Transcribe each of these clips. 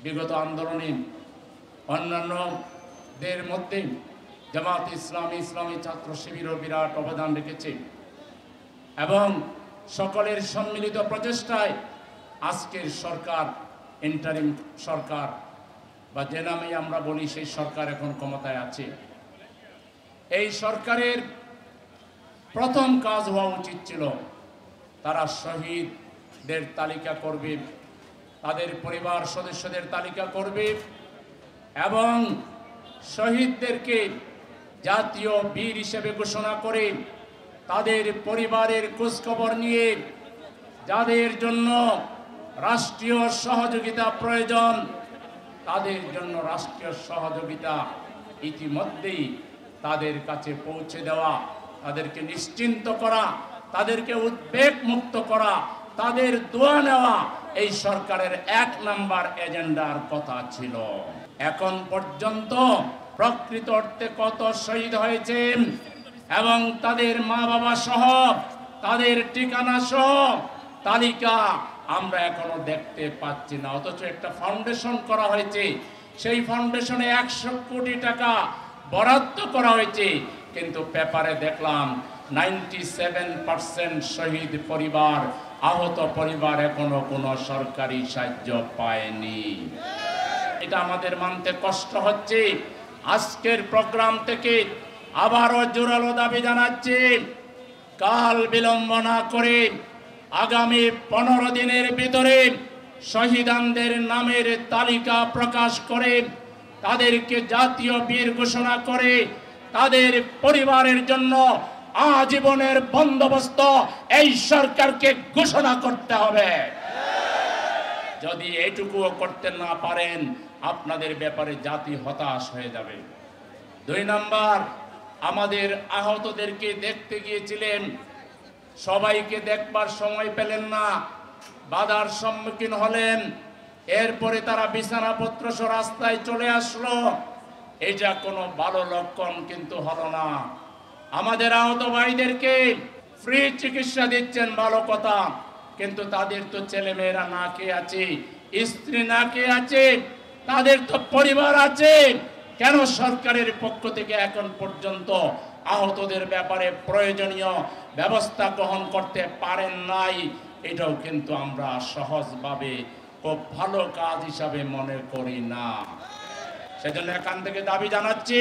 বিগত আন্দোলনে অন্যান্যদের মধ্যে জামাত ইসলামী ছাত্র শিবিরও বিরাট অবদান রেখেছে এবং সকলের সম্মিলিত প্রচেষ্টায় আজকের সরকার ইন্টারিম সরকার বা যে নামে আমরা বলি সেই সরকার এখন ক্ষমতায় আছে। এই সরকারের প্রথম কাজ হওয়া উচিত ছিল তারা শহীদদের তালিকা করবে, তাদের পরিবার সদস্যদের তালিকা করবে এবং শহীদদেরকে জাতীয় বীর হিসেবে ঘোষণা করে তাদের পরিবারের খোঁজখবর নিয়ে যাদের জন্য রাষ্ট্রীয় সহযোগিতা প্রয়োজন তাদের জন্য রাষ্ট্রীয় সহযোগিতা ইতিমধ্যেই তাদের কাছে পৌঁছে দেওয়া, তাদেরকে নিশ্চিন্ত করা, তাদেরকে উদ্বেগ মুক্ত করা, তাদের দোয়া নেওয়া এই সরকারের 1 নাম্বার এজেন্ডার কথা ছিল। এখন পর্যন্ত প্রকৃত অর্থে কত শহীদ হয়েছে এবং তাদের মা বাবা সহ তাদের ঠিকানা সহ তালিকা আমরা এখনো দেখতে পাচ্ছি না। অথচ একটা ফাউন্ডেশন করা হয়েছে, সেই ফাউন্ডেশনে 100 কোটি টাকা বরাদ্দ করা হয়েছে, কিন্তু পেপারে দেখলাম 97% শহীদ পরিবার, আহত পরিবার এখনো কোনো সরকারি সাহায্য পায়নি। এটা আমাদের মানতে কষ্ট হচ্ছে। আজকের প্রোগ্রাম থেকে আবারও জোরালো দাবি জানাচ্ছি, কাল বিলম্ব না করে আগামী 15 দিনের ভিতরে শহীদদের নামের তালিকা প্রকাশ করে তাদেরকে জাতীয় বীর ঘোষণা করে তাদের পরিবারের জন্য আজীবনের বন্দোবস্ত এই সরকারকে ঘোষণা করতে হবে। যদি এইটুকুও করতে না পারেন আপনাদের ব্যাপারে জাতি হতাশ হয়ে যাবে। 2 নাম্বার, আমাদের আহতদেরকে দেখতে গিয়েছিলেন, সবাইকে দেখবার সময় পেলেন না, বাধার সম্মুখীন হলেন, এরপরে তারা বিছানাপত্র সহ রাস্তায় চলে আসলো। এটা কোনো ভালো লক্ষণ কিন্তু হলো না। আমাদের আহত ভাইদেরকে ফ্রি চিকিৎসা দিচ্ছেন, ভালো কথা, কিন্তু তাদের তো ছেলে মেয়েরা না খেয়ে আছে, স্ত্রী না খেয়ে আছে, তাদের তো পরিবার আছে। কেন সরকারের পক্ষ থেকে এখন পর্যন্ত আহতদের ব্যাপারে প্রয়োজনীয় ব্যবস্থা গ্রহণ করতে পারেন নাই? এটাও কিন্তু আমরা সহজভাবে খুব ভালো কাজ হিসাবে মনে করি না। সেজন্য এখান থেকে দাবি জানাচ্ছি,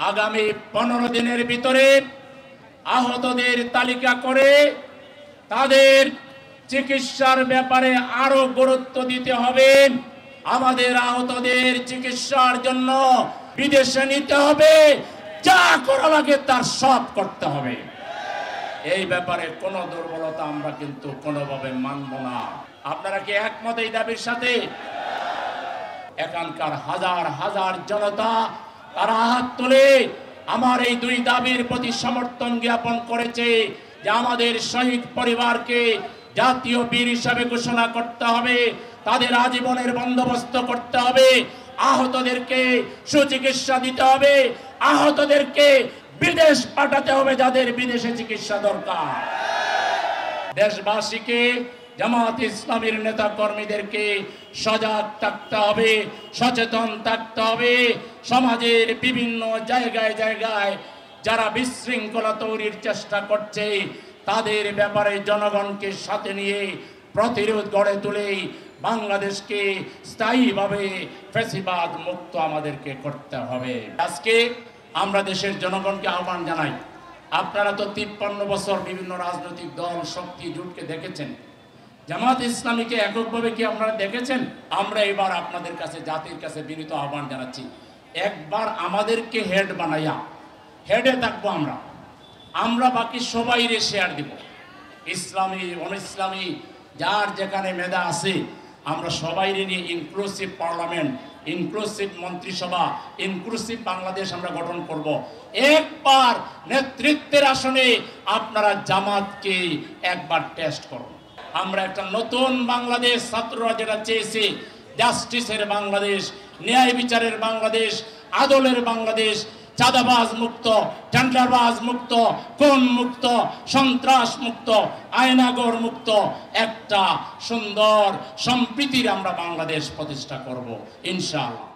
আগামী 15 দিনের ভিতরে আহতদের তালিকা করে তাদের চিকিৎসার ব্যাপারে আরো গুরুত্ব দিতে হবে। আমাদের আহতদের চিকিৎসার জন্য বিদেশে নিতে হবে, যা করা লাগে তার সব করতে হবে। এই ব্যাপারে কোনো দুর্বলতা আমরা কিন্তু কোনোভাবে মানব না। আপনারা কি একমত এই দাবির সাথে? এখানকার হাজার হাজার জনতা তারা হাত তুলে আমার এই 2 দাবির প্রতি সমর্থন জ্ঞাপন করেছে যে আমাদের শহীদ পরিবারকে জাতীয় বীর হিসাবে ঘোষণা করতে হবে, তাদের আজীবনের বন্দোবস্ত করতে হবে, আহতদেরকে সুচিকিৎসা দিতে হবে, আহতদেরকে বিদেশ পাঠাতে হবে যাদের বিদেশে চিকিৎসা দরকার। দেশবাসীকে, জামাত ইসলামীর নেতা কর্মীদেরকে সজাগ থাকতে হবে, সচেতন থাকতে হবে। সমাজের বিভিন্ন জায়গায় জায়গায় যারা বিশৃঙ্খলা তৈরির চেষ্টা করছে তাদের ব্যাপারে জনগণকে সাথে নিয়ে প্রতিরোধ গড়ে তুলে বাংলাদেশকে স্থায়ীভাবে ফ্যাসিবাদ মুক্ত আমাদেরকে করতে হবে। আজকে আমরা দেশের জনগণকে আহ্বান জানাই, আপনারা তো 53 বছর বিভিন্ন রাজনৈতিক দল শক্তি জোটকে দেখেছেন, জামাত ইসলামীকে এককভাবে কি আপনারা দেখেছেন? আমরা এবার আপনাদের কাছে, জাতির কাছে বিনীত আহ্বান জানাচ্ছি, একবার আমাদেরকে হেড বানাইয়া, হেডে থাকবো আমরা বাকি সবাইরে শেয়ার দিব। ইসলামী অনইসলামী যার যেখানে মেধা আছে আমরা সবাইরে নিয়ে ইনক্লুসিভ পার্লামেন্ট, ইনক্লুসিভ মন্ত্রিসভা, ইনক্লুসিভ বাংলাদেশ আমরা গঠন করব। একবার নেতৃত্বের আসনে আপনারা জামাতকে একবার টেস্ট করুন। আমরা একটা নতুন বাংলাদেশ, ছাত্ররা যেটা চেয়েছে, জাস্টিসের বাংলাদেশ, ন্যায় বিচারের বাংলাদেশ, আদলের বাংলাদেশ, চাঁদাবাজ মুক্ত, টেন্ডারবাজ মুক্ত, খুন মুক্ত, সন্ত্রাস মুক্ত, আয়নাগর মুক্ত একটা সুন্দর সম্প্রীতির আমরা বাংলাদেশ প্রতিষ্ঠা করব ইনশাআল্লাহ।